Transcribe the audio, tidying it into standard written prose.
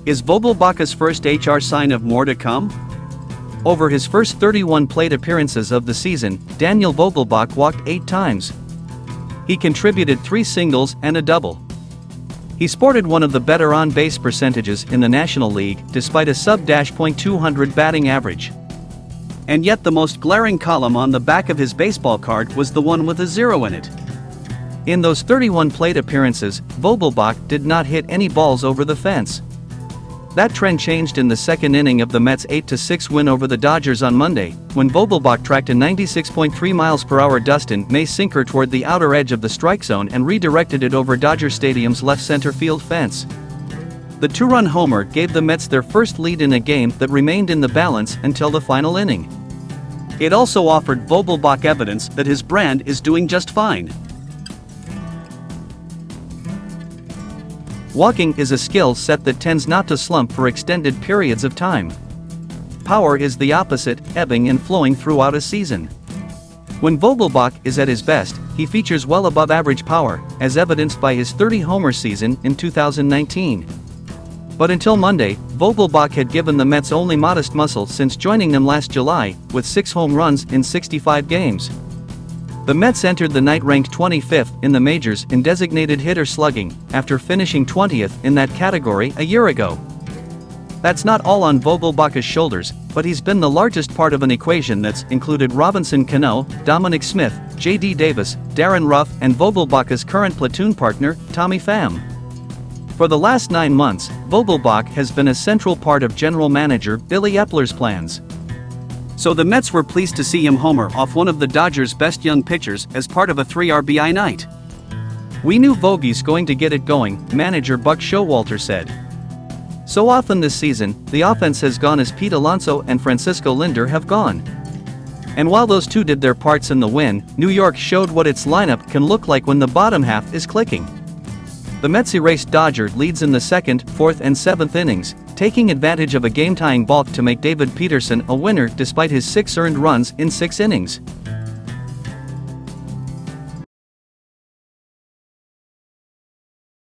Is Vogelbach's first HR sign of more to come? Over his first 31 plate appearances of the season, Daniel Vogelbach walked 8 times. He contributed 3 singles and a double. He sported one of the better on-base percentages in the National League, despite a sub-.200 batting average. And yet the most glaring column on the back of his baseball card was the one with a 0 in it. In those 31 plate appearances, Vogelbach did not hit any balls over the fence. That trend changed in the second inning of the Mets' 8-6 win over the Dodgers on Monday, when Vogelbach tracked a 96.3 mph Dustin May sinker toward the outer edge of the strike zone and redirected it over Dodger Stadium's left center field fence. The 2-run homer gave the Mets their first lead in a game that remained in the balance until the final inning. It also offered Vogelbach evidence that his brand is doing just fine. Walking is a skill set that tends not to slump for extended periods of time. Power is the opposite, ebbing and flowing throughout a season. When Vogelbach is at his best, he features well above average power, as evidenced by his 30-homer season in 2019. But until Monday, Vogelbach had given the Mets only modest muscle since joining them last July, with 6 home runs in 65 games. The Mets entered the night ranked 25th in the majors in designated hitter slugging, after finishing 20th in that category a year ago. That's not all on Vogelbach's shoulders, but he's been the largest part of an equation that's included Robinson Cano, Dominic Smith, J.D. Davis, Darren Ruff and Vogelbach's current platoon partner, Tommy Pham. For the last 9 months, Vogelbach has been a central part of general manager Billy Epler's plans. So the Mets were pleased to see him homer off one of the Dodgers' best young pitchers as part of a 3 RBI night. "We knew Vogie's going to get it going," manager Buck Showalter said. So often this season, the offense has gone as Pete Alonso and Francisco Lindor have gone. And while those two did their parts in the win, New York showed what its lineup can look like when the bottom half is clicking. The Mets erased Dodger leads in the 2nd, 4th and 7th innings, taking advantage of a game-tying balk to make David Peterson a winner despite his 6 earned runs in 6 innings.